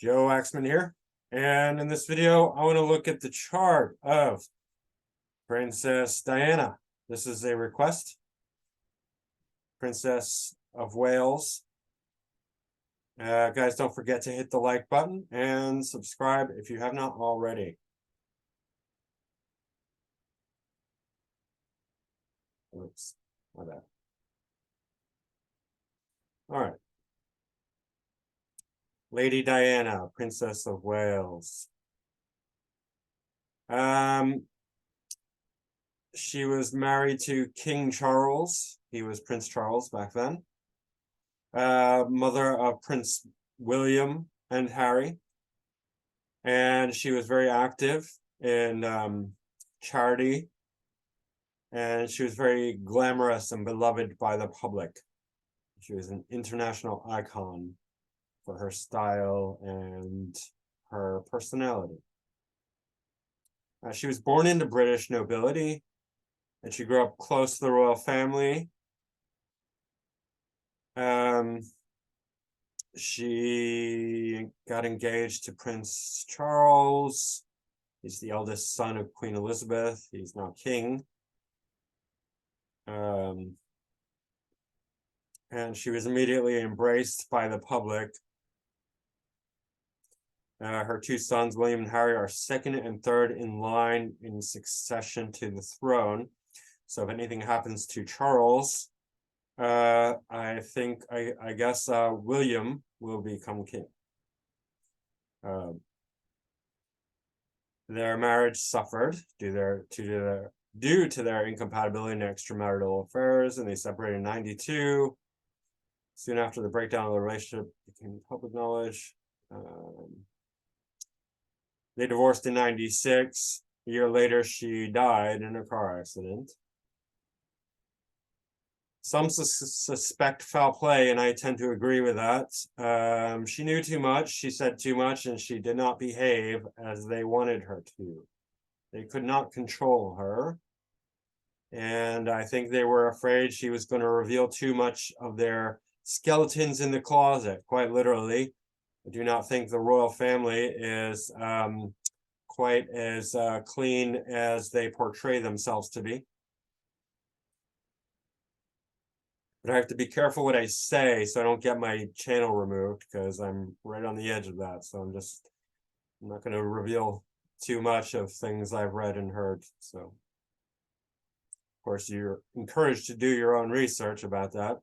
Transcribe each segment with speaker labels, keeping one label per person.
Speaker 1: Joe Waxman here, and in this video I want to look at the chart of Princess Diana. This is a request. Princess of Wales. Guys, don't forget to hit the like button and subscribe if you have not already. Oops, my bad. All right. Lady Diana, Princess of Wales. She was married to King Charles. He was Prince Charles back then. Mother of Prince William and Harry. And she was very active in charity. And she was very glamorous and beloved by the public. She was an international icon for her style and her personality. She was born into British nobility, and she grew up close to the royal family. She got engaged to Prince Charles. He's the eldest son of Queen Elizabeth. He's now king. And she was immediately embraced by the public. Her two sons, William and Harry, are second and third in line in succession to the throne. So if anything happens to Charles, I guess William will become king. Their marriage suffered due to their incompatibility and extramarital affairs, and they separated in 1992. Soon after the breakdown of the relationship became public knowledge. They divorced in 1996. A year later, she died in a car accident. Some suspect foul play, and I tend to agree with that. She knew too much, she said too much, and she did not behave as they wanted her to. They could not control her. And I think they were afraid she was going to reveal too much of their skeletons in the closet, quite literally. I do not think the royal family is quite as clean as they portray themselves to be. But I have to be careful what I say so I don't get my channel removed, because I'm right on the edge of that. So I'm not going to reveal too much of things I've read and heard. So, of course, you're encouraged to do your own research about that.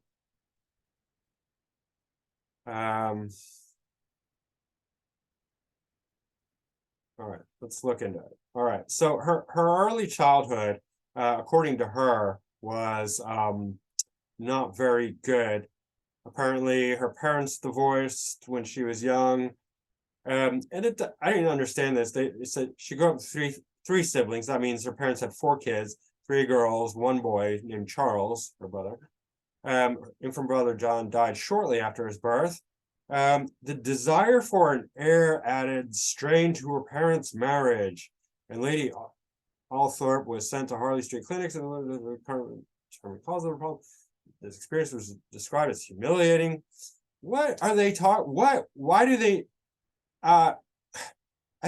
Speaker 1: All right, let's look into it. All right, so her early childhood, according to her, was not very good. Apparently, her parents divorced when she was young. I didn't understand this. They said she grew up with three siblings. That means her parents had 4 kids, 3 girls, 1 boy named Charles, her brother. Infant brother John died shortly after his birth. The desire for an heir added strain to her parents' marriage, and Lady Althorpe was sent to Harley Street clinics and the cause of the problem. This experience was described as humiliating. What are they talking? Why do they? I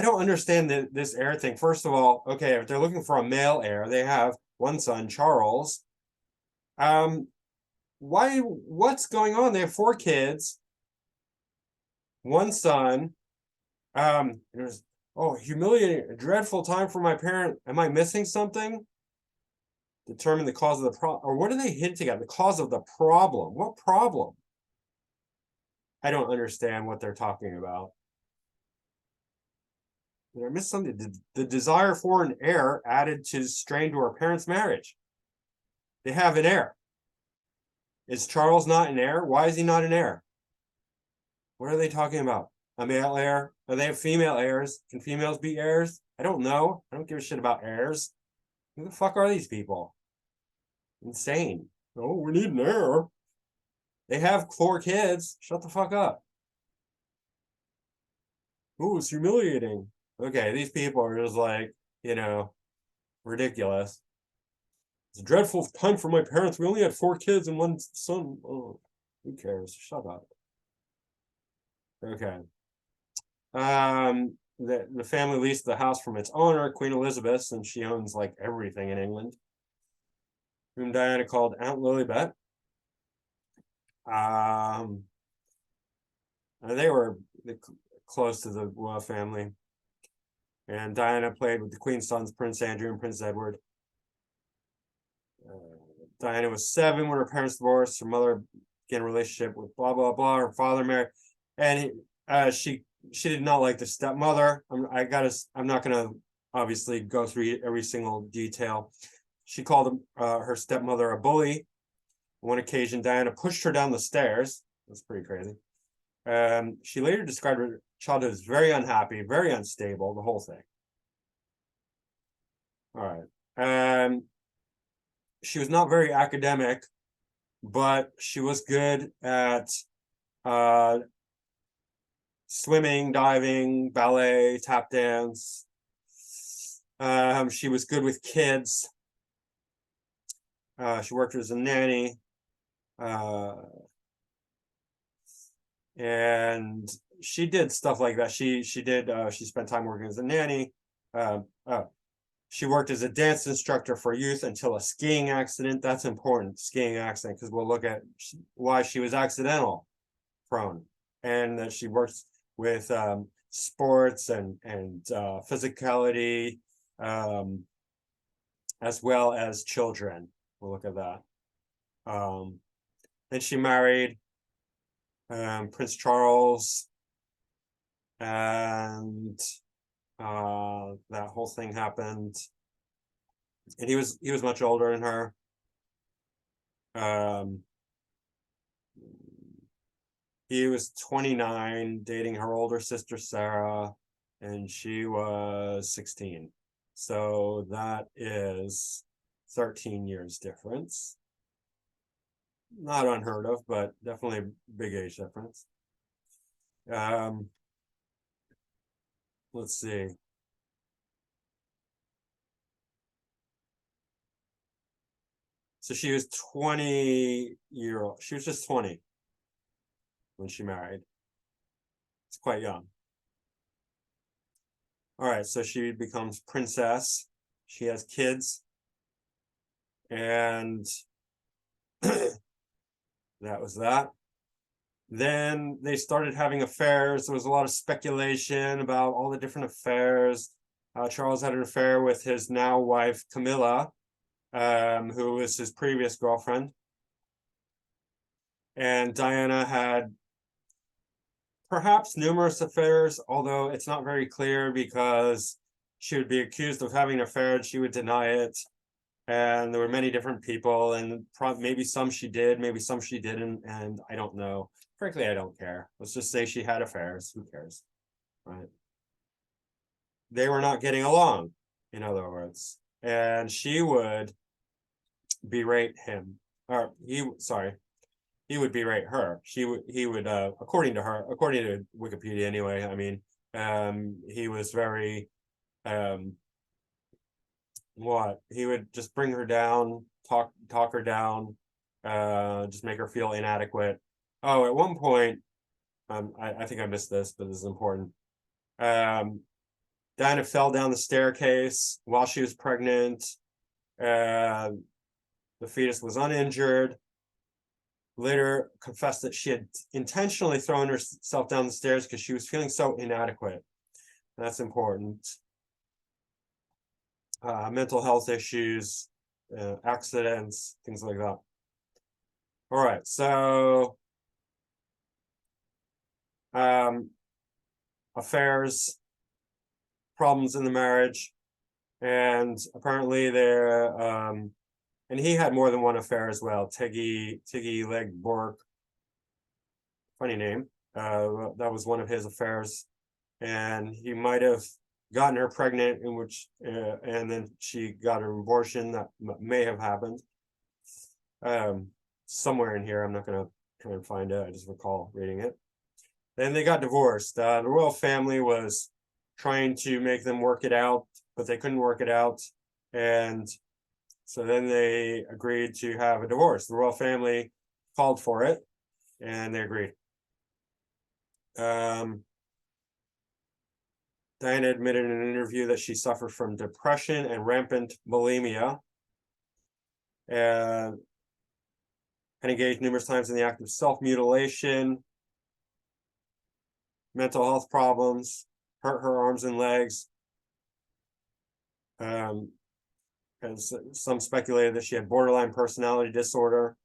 Speaker 1: don't understand this heir thing. First of all, okay, if they're looking for a male heir, they have 1 son, Charles. What's going on? They have 4 kids. 1 son. It was, humiliating, a dreadful time for my parent. Am I missing something? Determine the cause of the problem. Or what are they hinting at? The cause of the problem. What problem? I don't understand what they're talking about. Did I miss something? The desire for an heir added to strain to her parents' marriage. They have an heir. Is Charles not an heir? Why is he not an heir? What are they talking about? A male heir? Do they have female heirs? Can females be heirs? I don't know. I don't give a shit about heirs. Who the fuck are these people? Insane. Oh, we need an heir. They have 4 kids. Shut the fuck up. Oh, it's humiliating. Okay, these people are just like, ridiculous. It's a dreadful time for my parents. We only had 4 kids and 1 son. Oh, who cares? Shut up. Okay. The family leased the house from its owner, Queen Elizabeth, and she owns like everything in England, whom Diana called Aunt Lilibet. They were close to the royal family. And Diana played with the Queen's sons, Prince Andrew and Prince Edward. Diana was 7 when her parents divorced. Her mother began a relationship with blah blah blah. Her father married, and she did not like the stepmother. I'm not gonna obviously go through every single detail. She called her stepmother a bully. On one occasion, Diana pushed her down the stairs. That's pretty crazy. She later described her childhood as very unhappy, very unstable, the whole thing. All right. She was not very academic, but she was good at swimming, diving, ballet, tap dance. She was good with kids. She worked as a nanny. And she did stuff like that. She spent time working as a nanny. She worked as a dance instructor for youth until a skiing accident. That's important, skiing accident, because we'll look at why she was accidental prone, and that she works with sports and physicality, as well as children. We'll look at that. Then she married Prince Charles, and that whole thing happened, and he was much older than her. He was 29, dating her older sister Sarah, and she was 16. So that is 13 years difference. Not unheard of, but definitely a big age difference. Let's see. So she was 20-year-old. She was just 20 when she married. It's quite young. All right, so she becomes princess. She has kids. And that was that. Then they started having affairs. There was a lot of speculation about all the different affairs. Charles had an affair with his now wife, Camilla, who was his previous girlfriend. And Diana had perhaps numerous affairs, although it's not very clear, because she would be accused of having an affair and she would deny it. And there were many different people, and maybe some she did, maybe some she didn't, and I don't know. Frankly, I don't care. Let's just say she had affairs. Who cares, right? They were not getting along, in other words, and she would berate him, or he would berate her. He would according to Wikipedia anyway, I mean, he was very he would just bring her down, talk her down, just make her feel inadequate. Oh, at one point, I think I missed this, but this is important. Diana fell down the staircase while she was pregnant. The fetus was uninjured. Later confessed that she had intentionally thrown herself down the stairs because she was feeling so inadequate. That's important. Mental health issues, accidents, things like that. All right, so affairs, problems in the marriage, and apparently and he had more than one affair as well. Tiggy Leg Bork, funny name. That was one of his affairs, and he might have gotten her pregnant, and then she got an abortion. That may have happened. Somewhere in here, I'm not going to try and find it. I just recall reading it. Then they got divorced. The royal family was trying to make them work it out, but they couldn't work it out, and so then they agreed to have a divorce. The royal family called for it, and they agreed. Diana admitted in an interview that she suffered from depression and rampant bulimia, and engaged numerous times in the act of self-mutilation, mental health problems, hurt her arms and legs. As some speculated that she had borderline personality disorder.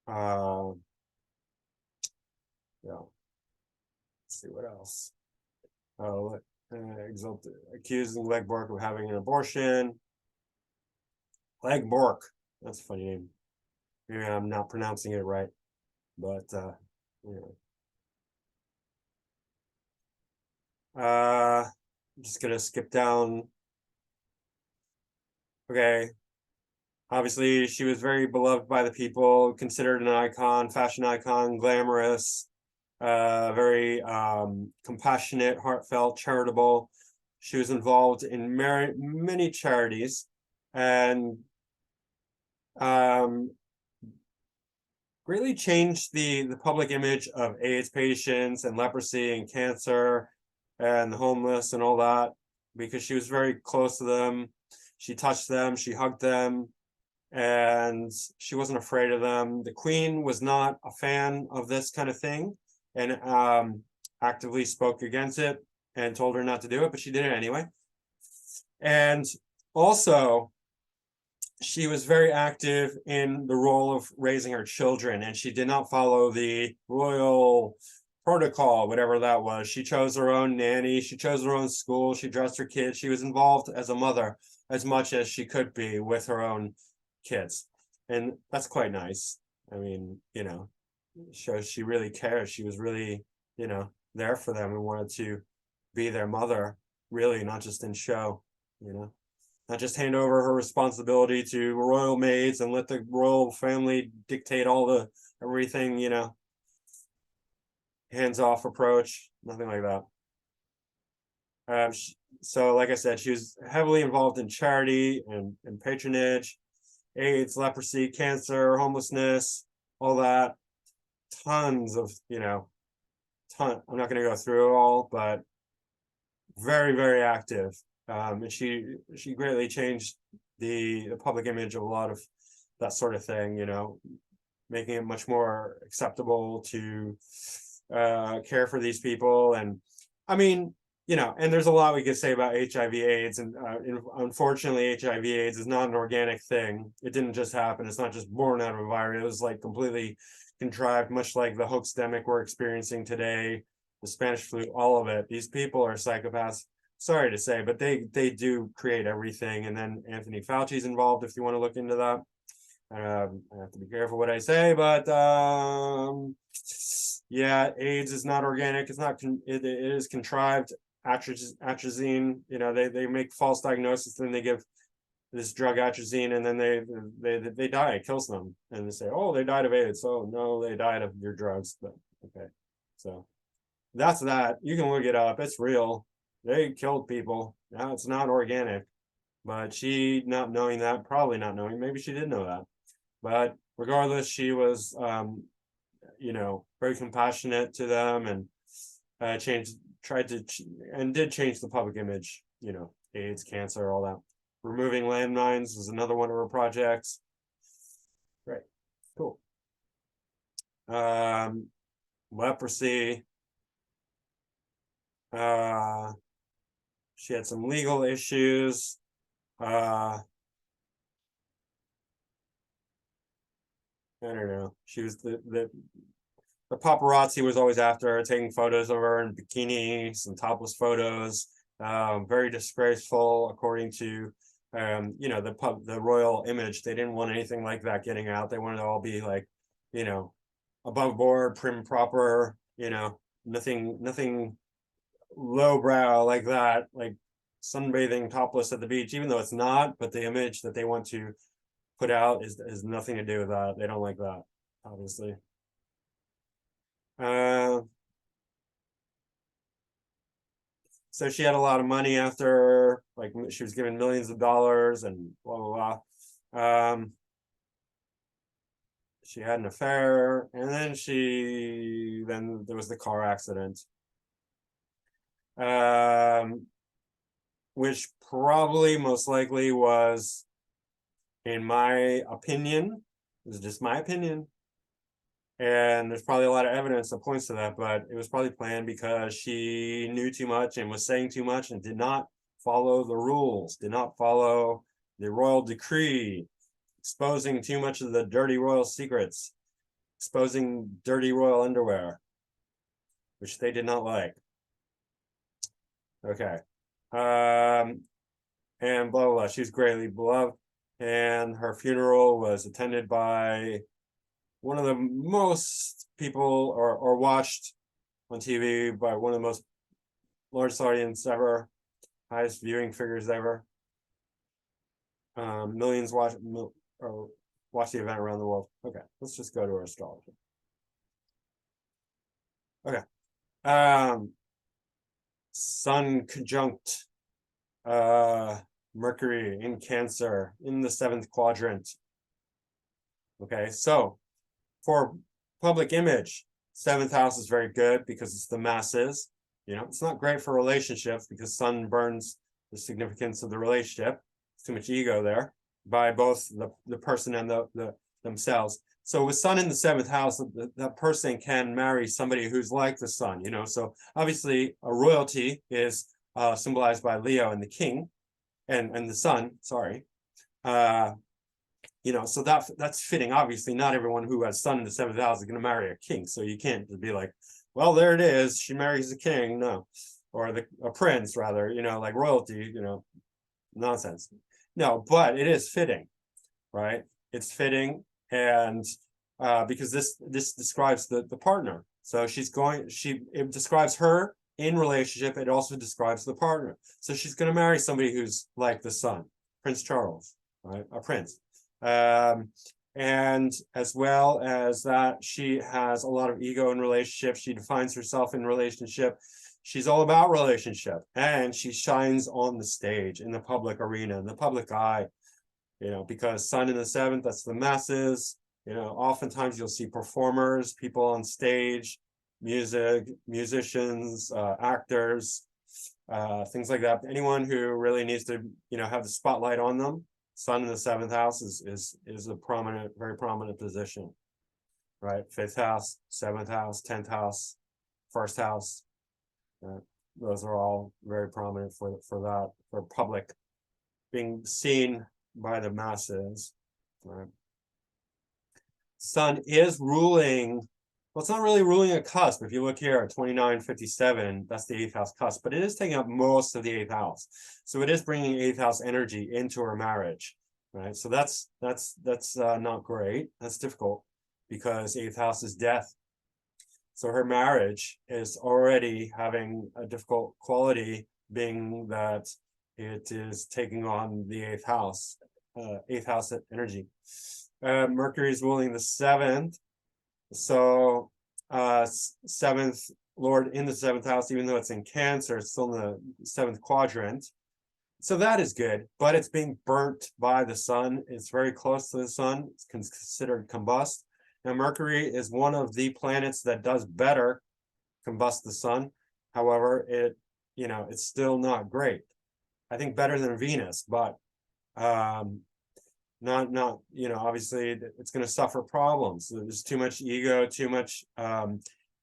Speaker 1: Yeah. Let's see what else. Oh, accusing Legborg of having an abortion. Legborg, that's a funny name. Maybe I'm not pronouncing it right, but yeah. I'm just gonna skip down. Okay. Obviously, she was very beloved by the people, considered an icon, fashion icon, glamorous, very compassionate, heartfelt, charitable. She was involved in many charities, and greatly changed the public image of AIDS patients and leprosy and cancer and the homeless and all that, because she was very close to them. She touched them, she hugged them, and she wasn't afraid of them. The Queen was not a fan of this kind of thing, and actively spoke against it and told her not to do it, but she did it anyway. And also, she was very active in the role of raising her children, and she did not follow the royal protocol, whatever that was. She chose her own nanny, she chose her own school, she dressed her kids. She was involved as a mother as much as she could be with her own kids, and that's quite nice. I mean, shows she really cares. She was really, there for them and wanted to be their mother, really, not just in show, not just hand over her responsibility to royal maids and let the royal family dictate all the everything, hands off approach, nothing like that. So like I said, she was heavily involved in charity and patronage, AIDS, leprosy, cancer, homelessness, all that. Tons of, I'm not going to go through it all, but very, very active. And she greatly changed the public image of a lot of that sort of thing, making it much more acceptable to care for these people. And I mean, and there's a lot we could say about HIV/AIDS, and unfortunately, HIV/AIDS is not an organic thing. It didn't just happen. It's not just born out of a virus. It was like completely contrived, much like the hoaxdemic we're experiencing today, the Spanish flu, all of it. These people are psychopaths. Sorry to say, but they do create everything. And then Anthony Fauci's involved, if you want to look into that. I have to be careful what I say, but yeah, AIDS is not organic. It's not. It is contrived. Atrazine. They make false diagnosis, and they give this drug atrazine, and then they die. It kills them, and they say, "Oh, they died of AIDS." Oh no, they died of your drugs. But okay, so that's that. You can look it up. It's real. They killed people. Now it's not organic, but she not knowing that, probably not knowing. Maybe she did know that, but regardless, she was, very compassionate to them, and did change the public image. AIDS, cancer, all that. Removing landmines was another one of her projects. Right, cool. Leprosy. She had some legal issues. I don't know. She was the paparazzi was always after her, taking photos of her in bikinis and topless photos. Very disgraceful, according to the royal image. They didn't want anything like that getting out. They wanted to all be like, above board, prim, proper. Nothing lowbrow like that, like sunbathing topless at the beach, even though it's not. But the image that they want to put out has nothing to do with that. They don't like that, obviously. So she had a lot of money after, like, she was given millions of dollars and blah blah blah. She had an affair, and then there was the car accident. which probably most likely was, in my opinion, this is just my opinion, and there's probably a lot of evidence that points to that, but it was probably planned because she knew too much and was saying too much and did not follow the rules, did not follow the royal decree, exposing too much of the dirty royal secrets, exposing dirty royal underwear, which they did not like. Okay. And blah, blah, blah. She was greatly beloved, and her funeral was attended by one of the most people, or watched on TV by one of the most largest audience ever, highest viewing figures ever. Millions watch the event around the world. Okay, let's just go to our astrology. Okay. Sun conjunct Mercury in Cancer in the 7th quadrant. Okay, so for public image, 7th house is very good because it's the masses. You know, it's not great for relationships because Sun burns the significance of the relationship. It's too much ego there by both the person and the themselves. So with Sun in the 7th house, that person can marry somebody who's like the Sun, you know. So obviously a royalty is symbolized by Leo and the king and the Sun, sorry. You know, so that's fitting. Obviously, not everyone who has Sun in the 7th house is going to marry a king. So you can't just be like, well, there it is. She marries a king. No, or a prince, rather, you know, like royalty, you know, nonsense. No, but it is fitting, right? It's fitting. And because this describes the partner. So it describes her in relationship. It also describes the partner. So she's going to marry somebody who's like the Sun, Prince Charles, right? A prince. And as well as that, she has a lot of ego in relationships. She defines herself in relationship. She's all about relationship, and she shines on the stage, in the public arena, in the public eye, you know, because Sun in the 7th, that's the masses. You know, oftentimes you'll see performers, people on stage, musicians, actors, things like that. Anyone who really needs to, you know, have the spotlight on them. Sun in the 7th house is a prominent, very prominent position, right? 5th house, 7th house, 10th house, 1st house. Those are all very prominent for that, for public, being seen by the masses, right? Sun is ruling, well, it's not really ruling a cusp. If you look here at 2957, that's the 8th house cusp, but it is taking up most of the 8th house. So it is bringing 8th house energy into her marriage, right? So that's not great. That's difficult because 8th house is death. So her marriage is already having a difficult quality, being that it is taking on the 8th house energy. Mercury is ruling the 7th. So 7th Lord in the 7th house, even though it's in Cancer, it's still in the 7th quadrant. So that is good, but it's being burnt by the Sun. It's very close to the Sun. It's considered combust. Now, Mercury is one of the planets that does better combust the Sun. However, it's still not great. I think better than Venus, but not obviously it's going to suffer problems. There's too much ego, too much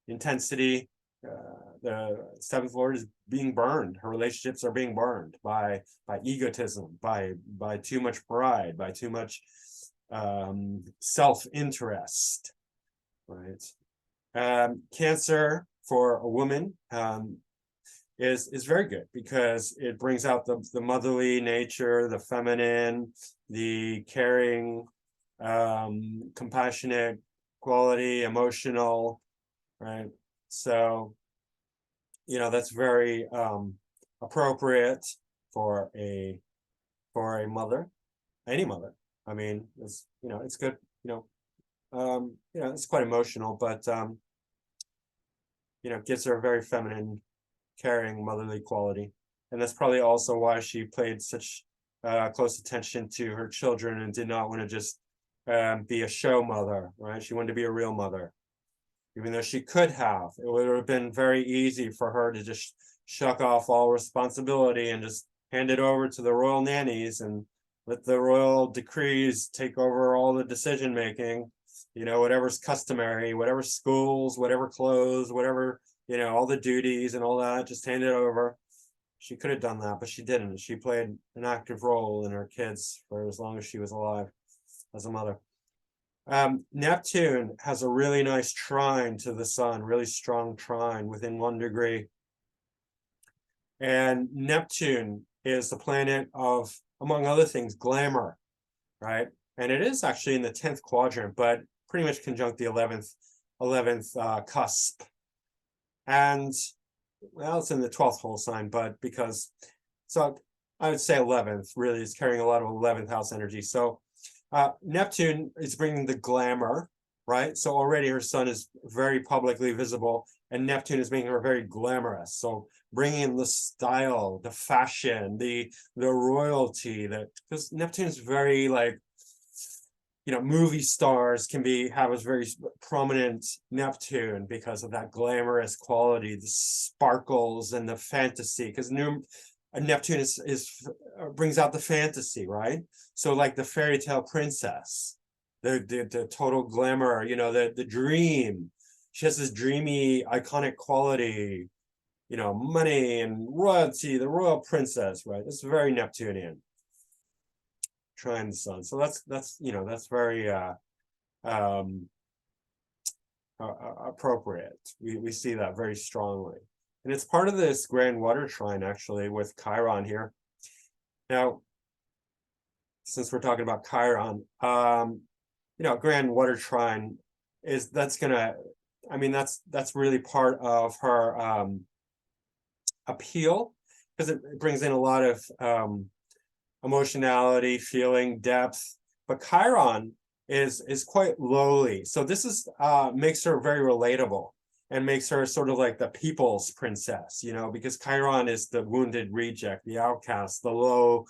Speaker 1: intensity. The 7th Lord is being burned. Her relationships are being burned by egotism, by too much pride, by too much self-interest, right? Cancer for a woman is very good because it brings out the motherly nature, the feminine, the caring, compassionate quality, emotional, right? So, that's very appropriate for a mother, any mother. I mean, it's it's good, it's quite emotional, but gives her a very feminine, caring, motherly quality. And that's probably also why she paid such close attention to her children and did not want to just be a show mother, right? She wanted to be a real mother. Even though she could have, it would have been very easy for her to just shuck off all responsibility and just hand it over to the royal nannies and let the royal decrees take over all the decision making, whatever's customary, whatever schools, whatever clothes, whatever, all the duties and all that, just hand it over. She could have done that, but she didn't. She played an active role in her kids for as long as she was alive as a mother. Neptune has a really nice trine to the sun, really strong trine within 1 degree. And Neptune is the planet of, among other things, glamour, right? And it is actually in the 10th quadrant, but pretty much conjunct the 11th cusp. And well, it's in the 12th whole sign, but so I would say 11th really is carrying a lot of 11th house energy. So Neptune is bringing the glamour, right? So already her sun is very publicly visible, and Neptune is making her very glamorous. So bringing in the style, the fashion, the royalty, because Neptune is very like, movie stars have a very prominent Neptune because of that glamorous quality, the sparkles and the fantasy, because Neptune brings out the fantasy, right? So like the fairy tale princess, the total glamour, the dream. She has this dreamy, iconic quality, money and royalty, the royal princess, right? It's very Neptunian. Trine the sun. So that's very appropriate. We see that very strongly. And it's part of this grand water trine actually with Chiron here. Now, since we're talking about Chiron, grand water trine that's really part of her appeal, because it brings in a lot of emotionality, feeling, depth. But Chiron is quite lowly. So this makes her very relatable and makes her sort of like the people's princess, because Chiron is the wounded reject, the outcast, the low,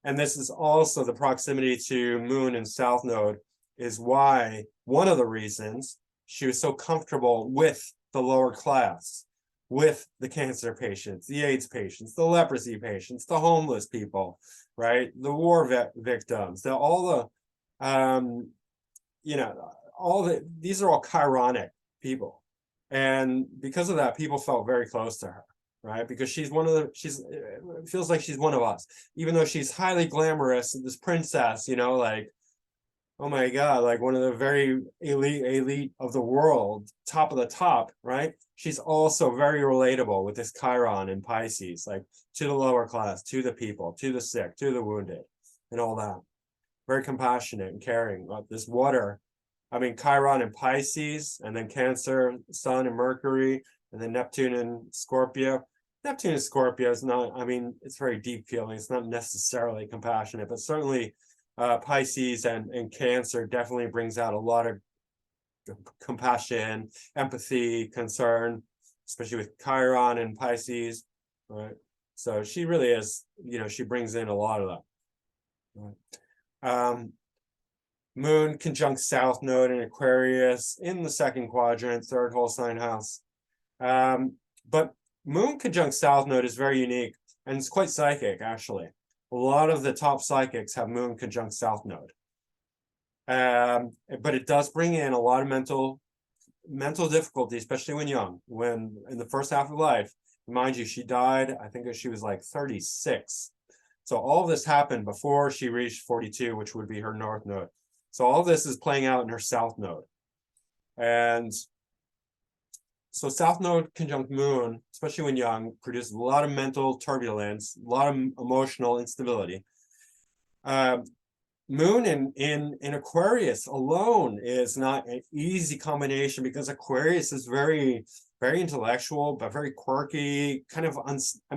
Speaker 1: and this is also the proximity to Moon and South Node is why one of the reasons she was so comfortable with the lower class, with the cancer patients, the AIDS patients, the leprosy patients, the homeless people, right? The war victims, these are all Chironic people. And because of that, people felt very close to her, right? Because it feels like she's one of us, even though she's highly glamorous, this princess, like, oh my God, like one of the very elite of the world, top of the top, right? She's also very relatable with this Chiron in Pisces, like to the lower class, to the people, to the sick, to the wounded, and all that. Very compassionate and caring. This water, Chiron in Pisces, and then Cancer, Sun and Mercury, and then Neptune and Scorpio. Neptune and Scorpio is not, it's very deep feeling. It's not necessarily compassionate, but certainly Pisces and Cancer definitely brings out a lot of compassion, empathy, concern, especially with Chiron and Pisces, right? So she really is, she brings in a lot of that. Right? Moon conjunct South Node in Aquarius in the 2nd quadrant, 3rd whole sign house. But Moon conjunct South Node is very unique, and it's quite psychic, actually. A lot of the top psychics have Moon conjunct South Node. But it does bring in a lot of mental difficulty, especially when young, when in the first half of life. Mind you, she died, I think she was like 36. So all of this happened before she reached 42, which would be her North Node. So all of this is playing out in her South Node. And so South Node conjunct Moon, especially when young, produces a lot of mental turbulence, a lot of emotional instability. Moon in Aquarius alone is not an easy combination, because Aquarius is very, very intellectual, but very quirky, kind of,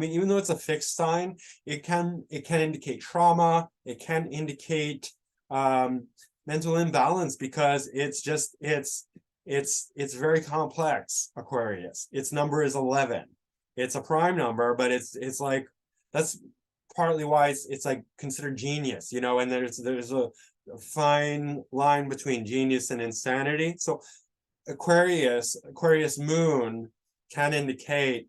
Speaker 1: even though it's a fixed sign, it can indicate trauma, it can indicate mental imbalance, because it's very complex, Aquarius. Its number is 11. It's a prime number, but it's like, that's partly why it's like considered genius, and there's a fine line between genius and insanity. So Aquarius Moon can indicate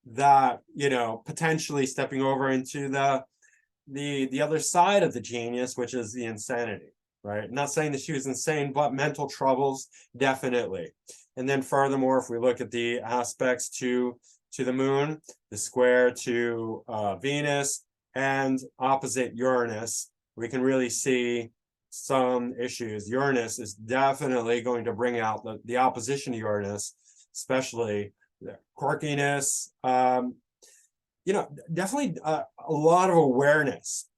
Speaker 1: that, you know, potentially stepping over into the other side of the genius, which is the insanity, right? Not saying that she was insane, but mental troubles, definitely. And then furthermore, if we look at the aspects to the moon, the square to Venus, and opposite Uranus, we can really see some issues. Uranus is definitely going to bring out the opposition to Uranus, especially the quirkiness, you know, definitely a lot of awareness,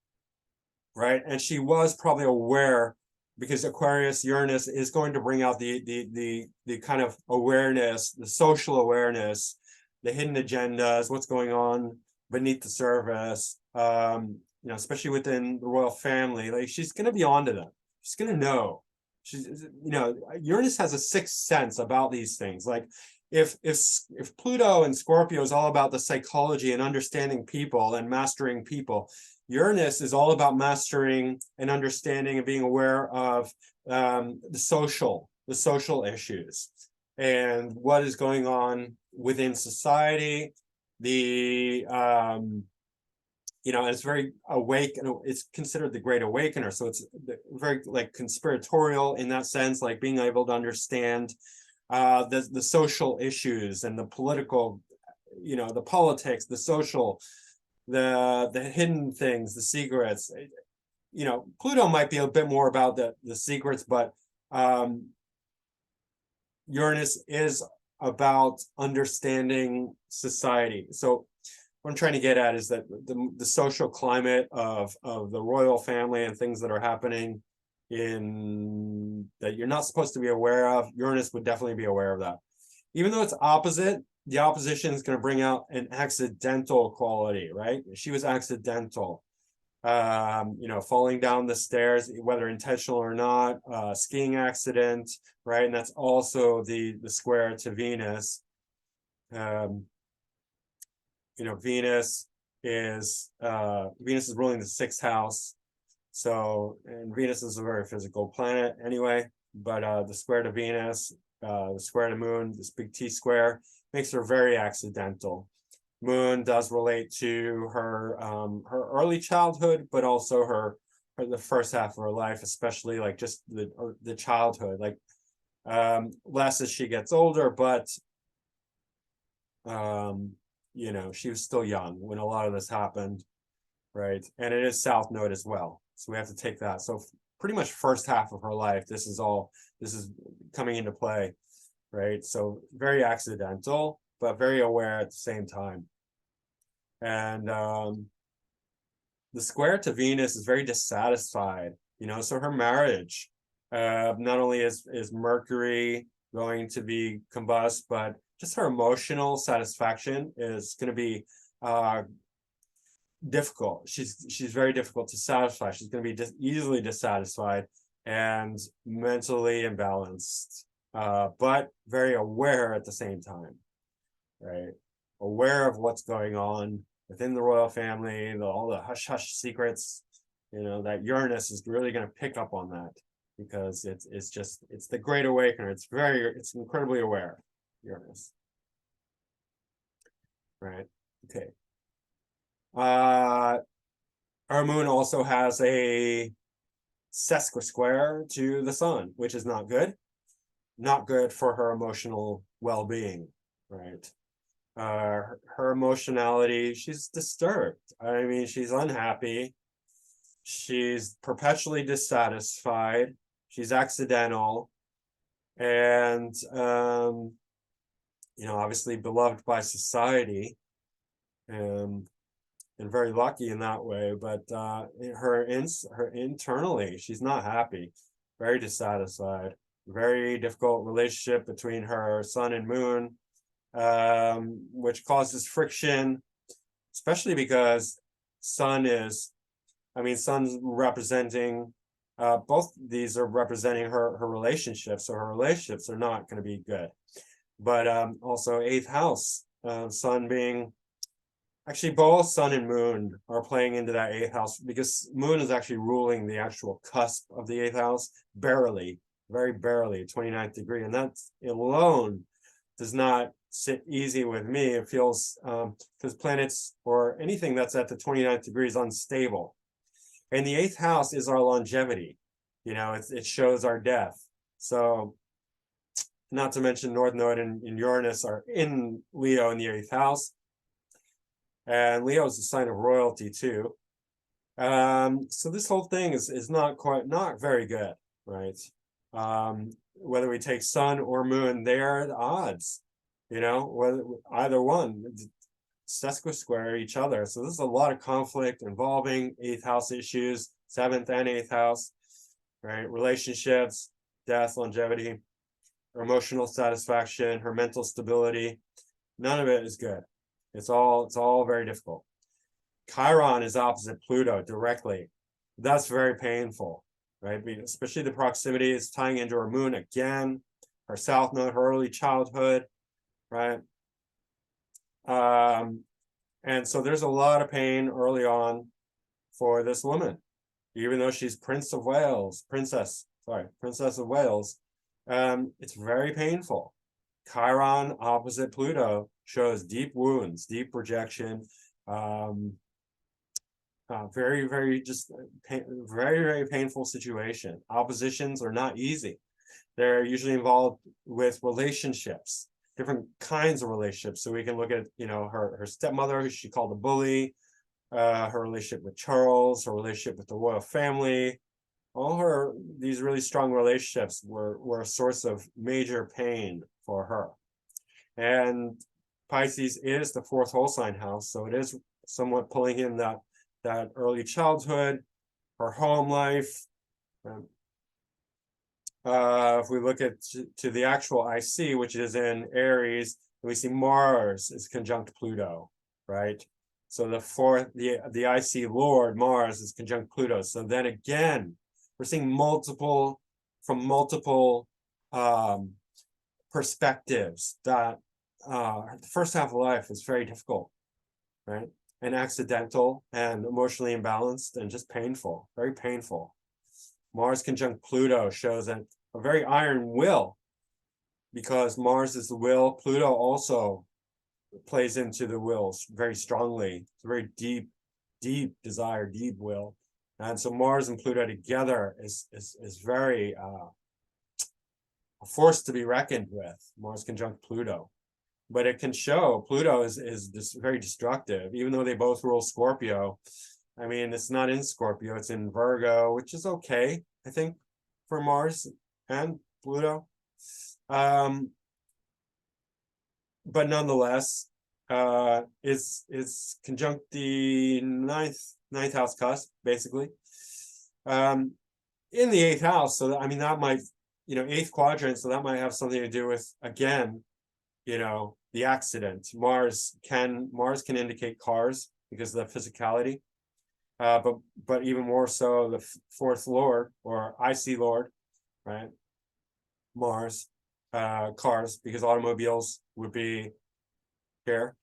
Speaker 1: right? And she was probably aware, because Aquarius Uranus is going to bring out the kind of awareness, the social awareness, the hidden agendas, what's going on beneath the surface. You know, especially within the royal family, like she's going to be onto them. She's going to know. She's, you know, Uranus has a sixth sense about these things. Like if Pluto and Scorpio is all about the psychology and understanding people and mastering people, Uranus is all about mastering and understanding and being aware of the social issues and what is going on within society. The you know, it's very awake, and it's considered the Great Awakener. So it's very like conspiratorial in that sense, like being able to understand the social issues and the political, you know, the politics, the social, the hidden things, the secrets. You know, Pluto might be a bit more about the secrets, but Uranus is about understanding society. So what I'm trying to get at is that the social climate of the royal family and things that are happening in that you're not supposed to be aware of, Uranus would definitely be aware of that. Even though it's opposite, the opposition is going to bring out an accidental quality, right? She was accidental. You know, falling down the stairs, whether intentional or not, skiing accident, right? And that's also the square to Venus. You know, Venus is ruling the sixth house. So, and Venus is a very physical planet anyway, but the square to Venus, the square to Moon, this big T square, makes her very accidental. Moon does relate to her her early childhood, but also the first half of her life, especially like just the childhood, like less as she gets older, but you know, she was still young when a lot of this happened, right? And it is South Node as well, so we have to take that. So pretty much first half of her life, this is coming into play, right? So very accidental, but very aware at the same time. And the square to Venus is very dissatisfied, you know, so her marriage, not only is Mercury going to be combust, but just her emotional satisfaction is going to be difficult. She's very difficult to satisfy. She's going to be easily dissatisfied and mentally imbalanced, but very aware at the same time, right? Aware of what's going on within the royal family, all the hush hush secrets, you know, that Uranus is really going to pick up on that, because it's the Great Awakener. It's incredibly aware, Uranus. Right. Okay. Our moon also has a sesquisquare to the sun, which is not good. Not good for her emotional well-being, right? Her emotionality, she's disturbed. I mean, she's unhappy. She's perpetually dissatisfied. She's accidental. And, you know, obviously beloved by society. And very lucky in that way, but her internally, she's not happy, very dissatisfied, very difficult relationship between her sun and moon, which causes friction, especially because sun's representing both these are representing her relationships, so her relationships are not going to be good. But also eighth house, sun being, actually, both sun and moon are playing into that eighth house, because moon is actually ruling the actual cusp of the eighth house, barely, very barely, 29th degree. And that alone does not sit easy with me. It feels, because planets or anything that's at the 29th degree is unstable. And the 8th house is our longevity. It shows our death. So, not to mention North Node and Uranus are in Leo in the 8th house. And Leo is a sign of royalty too. So this whole thing is not very good, right? Whether we take Sun or Moon, they are the odds, whether either one sesquisquare each other. So this is a lot of conflict involving 8th house issues, 7th and 8th house, right? Relationships, death, longevity, her emotional satisfaction, her mental stability. None of it is good. It's all very difficult. Chiron is opposite Pluto directly. That's very painful, right? Especially the proximity is tying into her moon again, her south node, her early childhood, right? And so there's a lot of pain early on for this woman, even though she's Princess of Wales. It's very painful. Chiron opposite Pluto shows deep wounds, deep rejection, very, very very painful situation. Oppositions are not easy. They're usually involved with relationships, different kinds of relationships. So we can look at, her stepmother, who she called a bully, her relationship with Charles, her relationship with the royal family. All these really strong relationships were a source of major pain for her. And Pisces is the 4th whole sign house, so it is somewhat pulling in that early childhood, her home life. If we look to the actual IC, which is in Aries, we see Mars is conjunct Pluto, right? So the IC Lord, Mars, is conjunct Pluto. So then again, we're seeing multiple perspectives that the first half of life is very difficult, right? And accidental and emotionally imbalanced and just painful, very painful. Mars conjunct Pluto shows a very iron will, because Mars is the will. Pluto also plays into the wills very strongly. It's a very deep desire, deep will. And so Mars and Pluto together is very a force to be reckoned with. Mars conjunct Pluto. But it can show Pluto is very destructive, even though they both rule Scorpio. I mean, it's not in Scorpio, it's in Virgo, which is okay, I think, for Mars and Pluto. But nonetheless, it's conjunct the ninth house cusp, basically. In the 8th house, so that might, 8th quadrant, so that might have something to do with, again, the accident. Mars can indicate cars because of the physicality, but even more so the 4th lord or IC lord, right? Mars, cars, because automobiles would be here.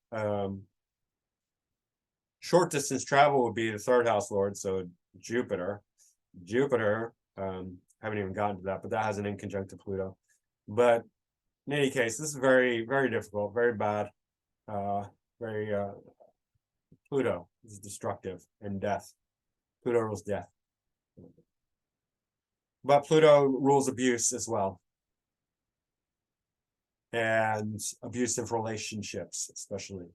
Speaker 1: Short distance travel would be the 3rd house lord, so Jupiter. Haven't even gotten to that, but that has an inconjunct to Pluto. But in any case, this is very, very difficult, very bad. Pluto is destructive and death. Pluto rules death. But Pluto rules abuse as well. And abusive relationships, especially.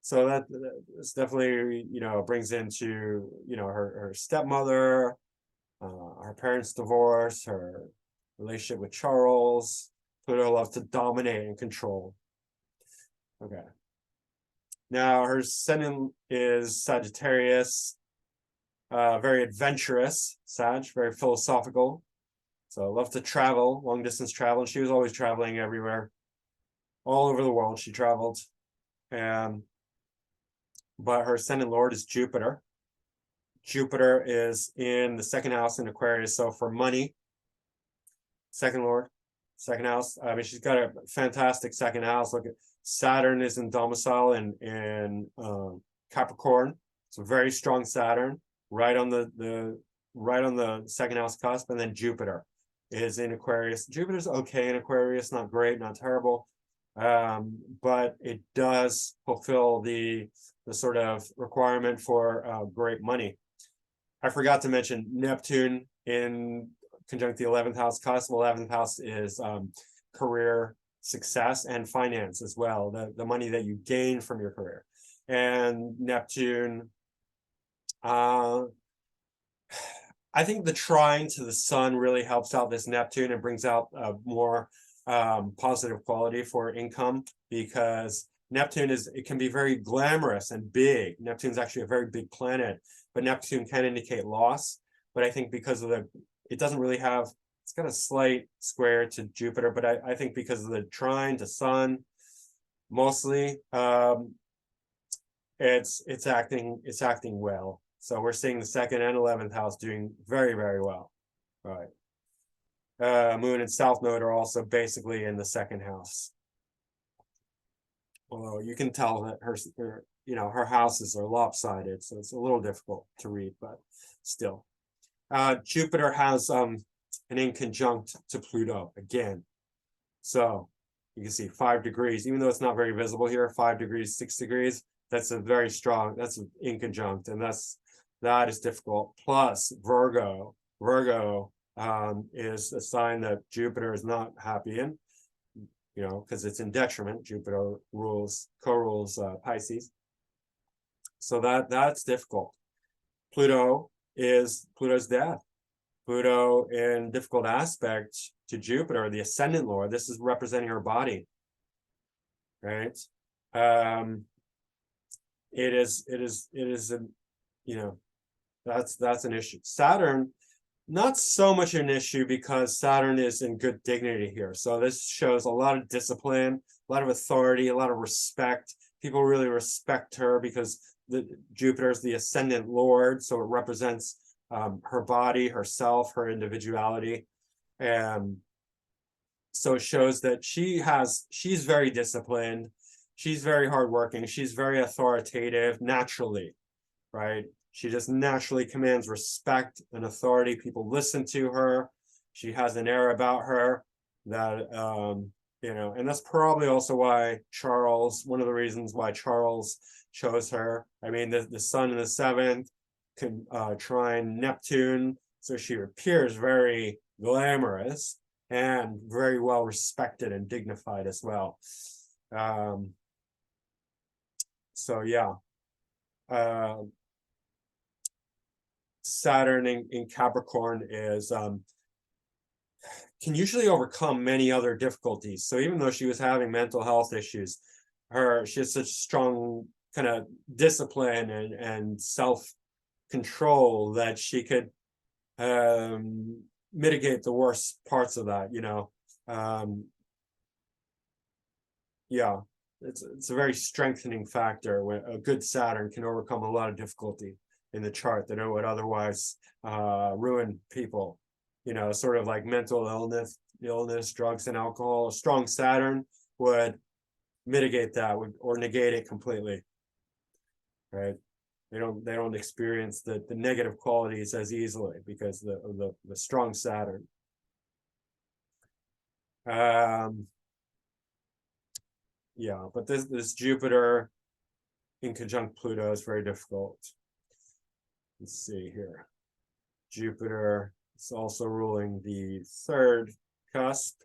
Speaker 1: So that's definitely, brings into, her stepmother, her parents' divorce, her relationship with Charles. Pluto loves to dominate and control. Okay. Now her ascendant is Sagittarius, very adventurous, very philosophical. So love to travel, long distance travel. She was always traveling everywhere, all over the world. She traveled, but her ascendant lord is Jupiter. Jupiter is in the 2nd house in Aquarius, so for money. Second house. I mean, she's got a fantastic 2nd house. Look at Saturn is in domicile in Capricorn. It's a very strong Saturn, right on the 2nd house cusp, and then Jupiter. is in Aquarius. Jupiter's okay in Aquarius, not great, not terrible, but it does fulfill the sort of requirement for great money. I forgot to mention Neptune in conjunct the 11th house cusp. 11th house is career success and finance as well, the money that you gain from your career. And Neptune, I think the trine to the sun really helps out this Neptune and brings out more positive quality for income, because Neptune it can be very glamorous and big. Neptune's actually a very big planet, but Neptune can indicate loss. But I think because of it doesn't really have, it's got a slight square to Jupiter, but I think because of the trine to sun, mostly, it's acting well. So we're seeing the 2nd and 11th house doing very, very well. All right. Moon and South Node are also basically in the 2nd house. Although you can tell that her houses are lopsided, so it's a little difficult to read, but still. Jupiter has an in conjunct to Pluto again. So you can see 5 degrees, even though it's not very visible here, 5 degrees, 6 degrees, that's a very strong, that's an in conjunct, and that is difficult. Plus Virgo is a sign that Jupiter is not happy in, because it's in detriment. Jupiter co-rules Pisces. So that's difficult. Pluto's death. Pluto in difficult aspect to Jupiter, the ascendant lord. This is representing her body, right? It is that's an issue. Saturn, not so much an issue, because Saturn is in good dignity here. So this shows a lot of discipline, a lot of authority, a lot of respect. People really respect her because Jupiter is the ascendant lord, so it represents her body, herself, her individuality. And so it shows that she's very disciplined, she's very hardworking, she's very authoritative naturally, right? She just naturally commands respect and authority. People listen to her. She has an air about her that, and that's probably also why one of the reasons why Charles chose her. I mean, the sun in the 7th can trine Neptune, so she appears very glamorous and very well respected and dignified as well. So yeah. Saturn in Capricorn can usually overcome many other difficulties. So even though she was having mental health issues, she has such strong kind of discipline and self-control that she could mitigate the worst parts of that, yeah, it's a very strengthening factor when a good Saturn can overcome a lot of difficulty in the chart that would otherwise ruin people, sort of like mental illness, drugs and alcohol. A strong Saturn would mitigate that, or negate it completely, right? They don't experience the negative qualities as easily because the strong Saturn. Yeah, but this Jupiter in conjunct Pluto is very difficult. Let's see here. Jupiter is also ruling the 3rd cusp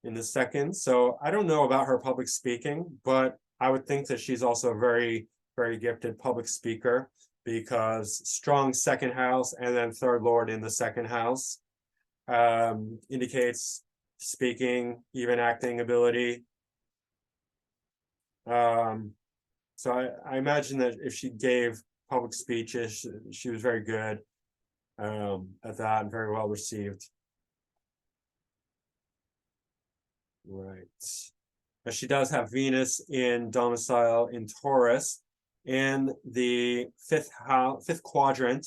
Speaker 1: in the 2nd. So I don't know about her public speaking, but I would think that she's also a very, very gifted public speaker, because strong 2nd house and then 3rd lord in the 2nd house indicates speaking, even acting ability. So I imagine that if she gave public speeches, she was very good at that and very well received. Right. But she does have Venus in domicile in Taurus in the 5th quadrant,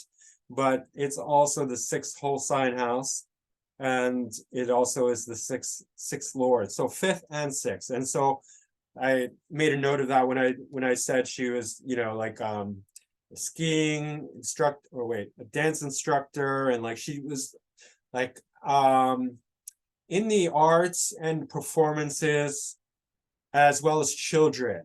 Speaker 1: but it's also the 6th whole sign house, and it also is the sixth lord. So 5th and 6th. And so I made a note of that when I said she was, like a skiing instructor, a dance instructor, and like she was like in the arts and performances, as well as children,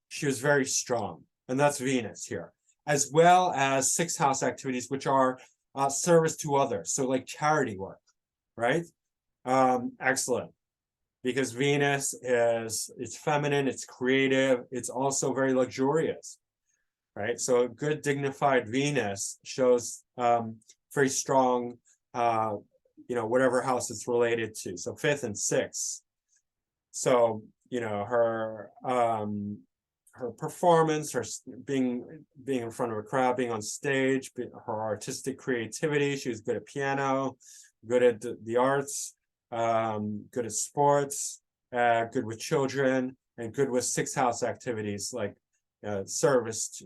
Speaker 1: she was very strong. And that's Venus here, as well as sixth house activities, which are service to others. So like charity work, right? Excellent. Because Venus it's feminine, it's creative, it's also very luxurious, right? So a good dignified Venus shows very strong, whatever house it's related to. So fifth and sixth. So, her performance, her being in front of a crowd, being on stage, her artistic creativity. She was good at piano, good at the arts, good at sports, good with children, and good with sixth house activities like service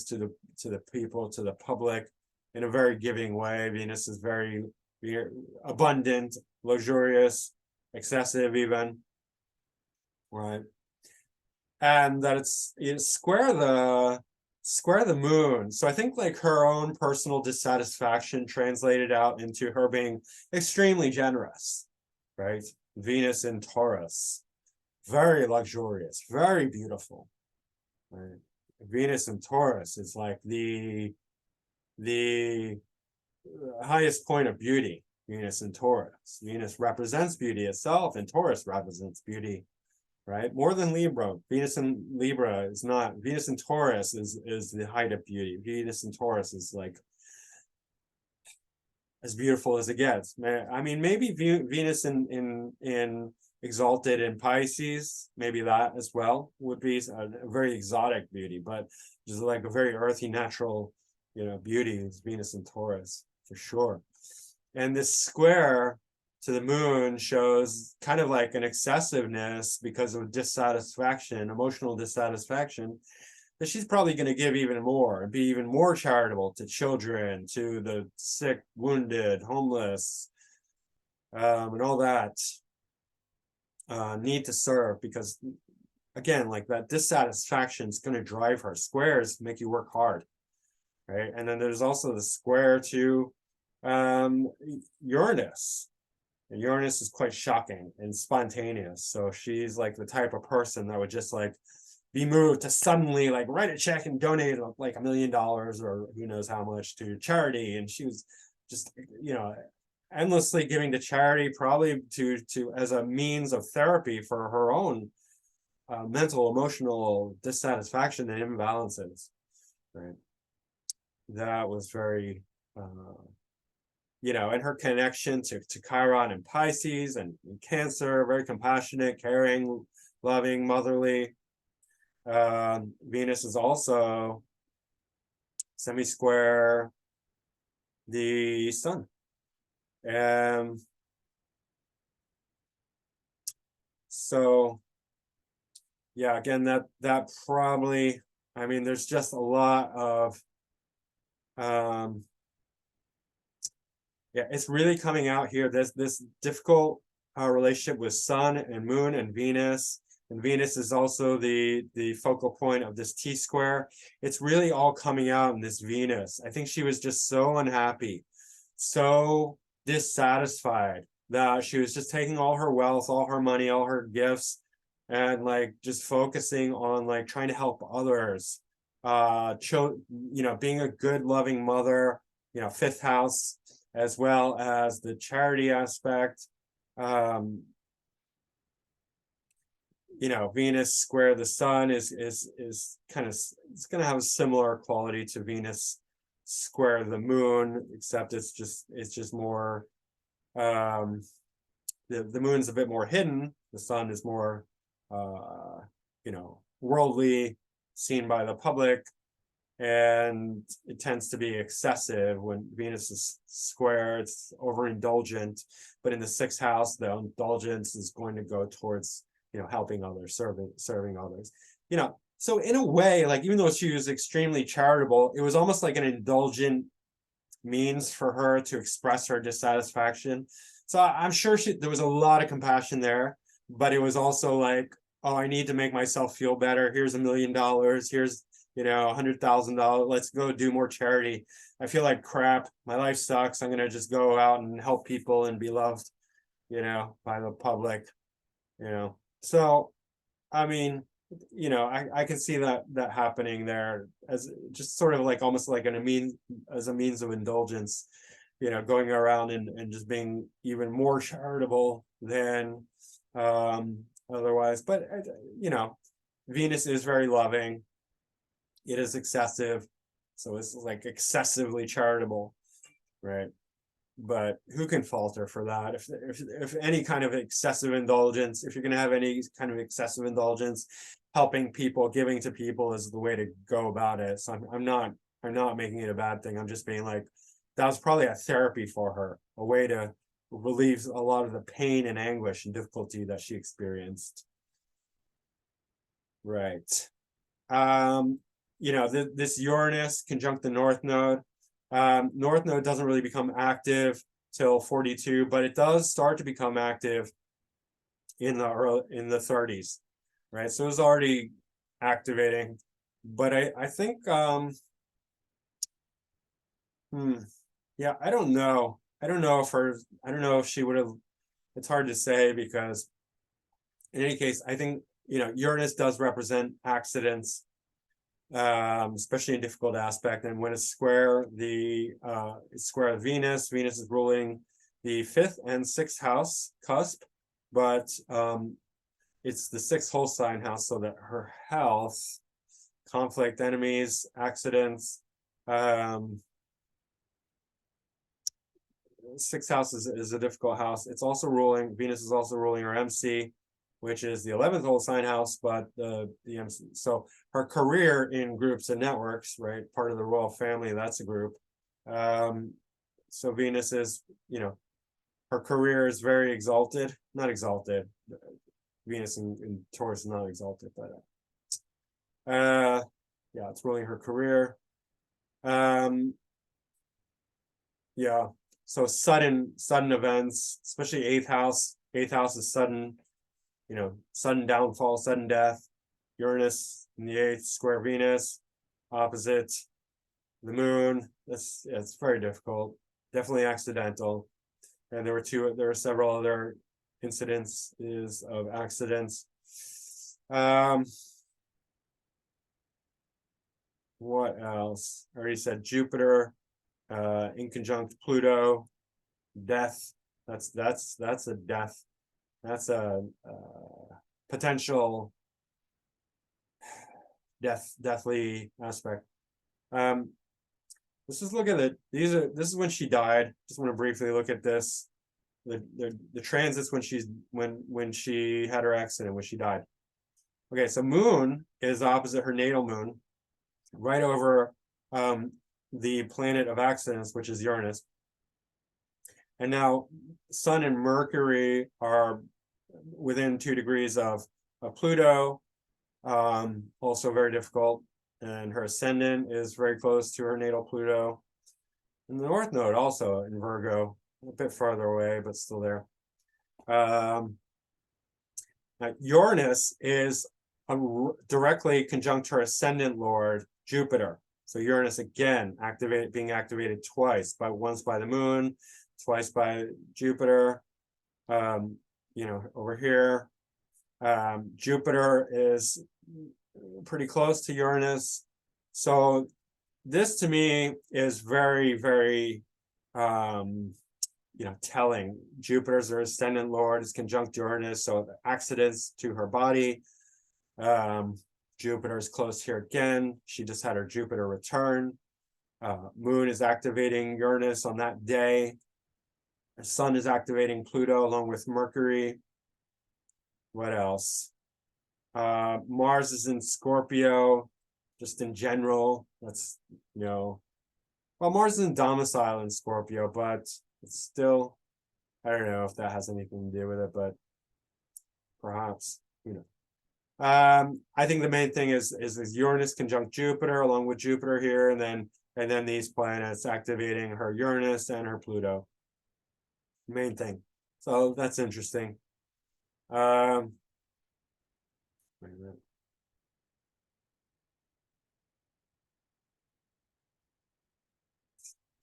Speaker 1: to the people, to the public, in a very giving way. Venus is very abundant, luxurious, excessive even, right? And that it's square the moon. So I think like her own personal dissatisfaction translated out into her being extremely generous, right? Venus in Taurus, very luxurious, very beautiful, right? Venus in Taurus is like the highest point of beauty. Venus in Taurus. Venus represents beauty itself, and Taurus represents beauty, right? More than Libra. Venus in Libra is not. Venus in Taurus is the height of beauty. Venus in Taurus is like as beautiful as it gets. I mean, maybe Venus in exalted in Pisces, maybe that as well would be a very exotic beauty, but just like a very earthy, natural, beauty is Venus in Taurus for sure. And this square to the moon shows kind of like an excessiveness because of dissatisfaction, emotional dissatisfaction, that she's probably going to give even more and be even more charitable to children, to the sick, wounded, homeless, and all that need to serve, because again, like that dissatisfaction is going to drive her. Squares make you work hard, right? And then there's also the square to Uranus. And Uranus is quite shocking and spontaneous. So she's like the type of person that would just like be moved to suddenly like write a check and donate like $1 million or who knows how much to charity. And she was just, endlessly giving to charity, probably to as a means of therapy for her own mental, emotional dissatisfaction and imbalances, right? That was very and her connection to Chiron and Pisces and Cancer, very compassionate, caring, loving, motherly. Venus is also semi-square the sun. So yeah, again, that probably, I mean, there's just a lot of it's really coming out here. There's this difficult relationship with Sun and Moon and Venus. And Venus is also the focal point of this T-square. It's really all coming out in this Venus. I think she was just so unhappy, so dissatisfied, that she was just taking all her wealth, all her money, all her gifts, and like just focusing on like trying to help others. Being a good, loving mother, fifth house, as well as the charity aspect. Venus square the sun is kind of, it's going to have a similar quality to Venus square the moon, except it's just more, the moon's a bit more hidden. The sun is more, worldly, seen by the public, and it tends to be excessive. When Venus is square, it's overindulgent, but in the sixth house, the indulgence is going to go towards helping others, serving others. So in a way, like, even though she was extremely charitable, it was almost like an indulgent means for her to express her dissatisfaction. So I'm sure there was a lot of compassion there, but it was also like, oh, I need to make myself feel better. Here's $1 million. Here's $100,000. Let's go do more charity. I feel like crap. My life sucks. I'm gonna just go out and help people and be loved, by the public. So I mean, I can see that happening there as just sort of like almost like as a means of indulgence, going around and just being even more charitable than otherwise. But Venus is very loving. It is excessive, so it's like excessively charitable, right? But who can falter for that? If any kind of excessive indulgence, if you're going to have any kind of excessive indulgence, helping people, giving to people is the way to go about it. So I'm not making it a bad thing. I'm just being like, that was probably a therapy for her, a way to relieve a lot of the pain and anguish and difficulty that she experienced. Right. This Uranus conjunct the North Node. North Node doesn't really become active till 42, but it does start to become active in the 30s, right? So it's already activating, but I think yeah, I don't know if she would have. It's hard to say, because in any case, I think Uranus does represent accidents, especially in difficult aspect. And when it's square it's square of Venus is ruling the 5th and 6th house cusp, but it's the 6th whole sign house, so that her health, conflict, enemies, accidents, 6th house is a difficult house. It's also ruling, Venus is also ruling her MC, which is the 11th whole sign house, but the MC. So her career in groups and networks, right? Part of the royal family, that's a group. So Venus is, her career is very exalted, not exalted. Venus in Taurus is not exalted, but yeah, it's ruling her career. Yeah, so sudden events, especially 8th house. 8th house is sudden, sudden downfall, sudden death. Uranus in the 8th, square Venus, opposite the moon. It's very difficult, definitely accidental. And there were several other incidences of accidents. What else? I already said Jupiter in conjunct Pluto, death. That's a death. That's a potential deathly aspect. Let's just look at it. This is when she died. Just want to briefly look at this. The transits when she had her accident, when she died. Okay, so moon is opposite her natal moon, right over the planet of accidents, which is Uranus. And now Sun and Mercury are within 2 degrees of Pluto, also very difficult. And her ascendant is very close to her natal Pluto. And the North Node also in Virgo, a bit farther away, but still there. Uranus is directly conjunct her ascendant lord, Jupiter. So Uranus again being activated twice, once by the moon, twice by Jupiter. Over here, Jupiter is pretty close to Uranus. So this to me is very, very telling. Jupiter's her ascendant lord, is conjunct Uranus, so accidents to her body. Jupiter is close here again. She just had her Jupiter return. Moon is activating Uranus on that day. The Sun is activating Pluto along with Mercury. What else? Mars is in Scorpio, just in general. That's, well, Mars is in domicile in Scorpio, but it's still, I don't know if that has anything to do with it, but perhaps, I think the main thing is Uranus conjunct Jupiter along with Jupiter here, and then these planets activating her Uranus and her Pluto. Main thing. So that's interesting. Wait a minute.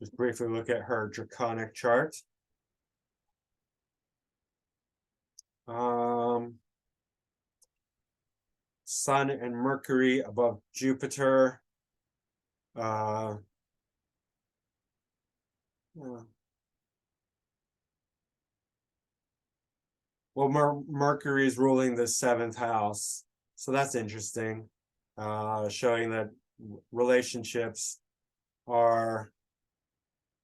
Speaker 1: just briefly look at her draconic chart. Sun and Mercury above Jupiter. Yeah. Well, Mercury is ruling the seventh house, so that's interesting, showing that relationships are,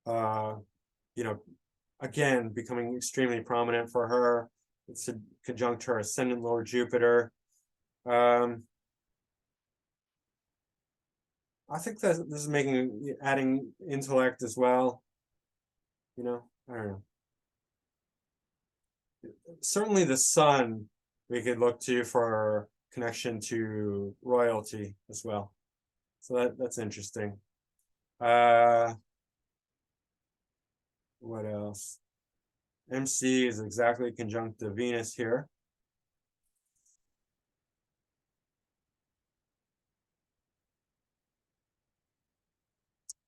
Speaker 1: you know, again, becoming extremely prominent for her. It's a conjunct her ascendant Lord Jupiter. I think that this is adding intellect as well. I don't know. Certainly the sun we could look to for connection to royalty as well. So that's interesting. What else? MC is exactly conjunct to Venus here.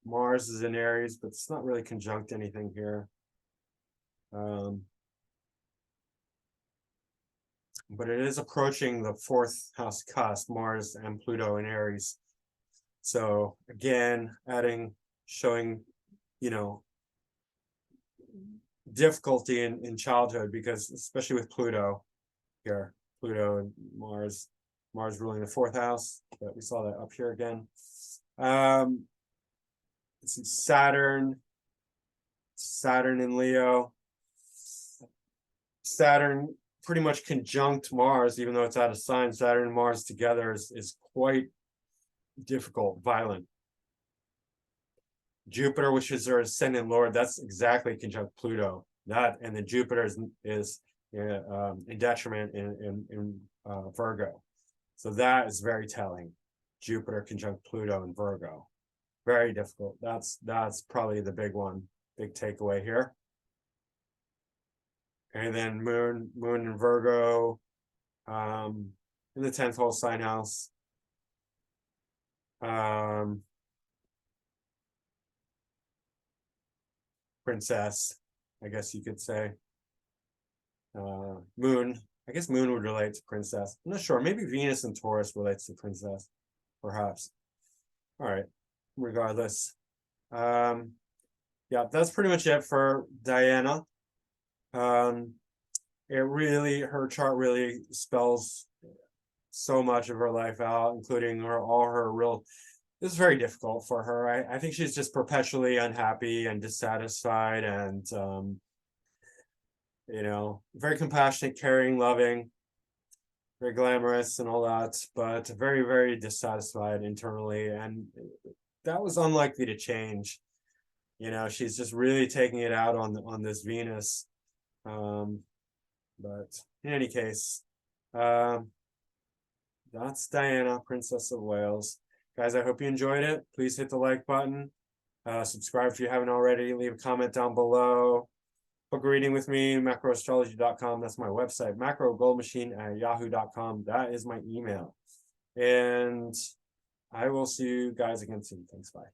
Speaker 1: Mars is in Aries, but it's not really conjunct anything here. But it is approaching the fourth house cusp, Mars and Pluto in Aries. So again, showing, difficulty in childhood, because especially with Pluto here, Pluto and Mars ruling the fourth house, but we saw that up here again. Let's see, Saturn in Leo. Saturn pretty much conjunct Mars, even though it's out of sign. Saturn and Mars together is quite difficult, violent. Jupiter, which is their ascendant lord, that's exactly conjunct Pluto. That, and then Jupiter is in detriment in Virgo. So that is very telling. Jupiter conjunct Pluto in Virgo. Very difficult. That's probably the big one, big takeaway here. And then Moon in Virgo, in the 10th whole sign house. Princess, I guess you could say. Moon, I guess Moon would relate to princess. I'm not sure. Maybe Venus and Taurus relates to princess, perhaps. All right. Regardless, yeah, that's pretty much it for Diana. Her chart really spells so much of her life out, including all her real. This is very difficult for her. I think she's just perpetually unhappy and dissatisfied, and very compassionate, caring, loving, very glamorous and all that, but very, very dissatisfied internally, and that was unlikely to change. She's just really taking it out on this Venus. But in any case, that's Diana, Princess of Wales. Guys, I hope you enjoyed it. Please hit the like button. Subscribe if you haven't already. Leave a comment down below. Book a reading with me, macroastrology.com. That's my website. macrogoldmachine@yahoo.com. That is my email. And I will see you guys again soon. Thanks. Bye.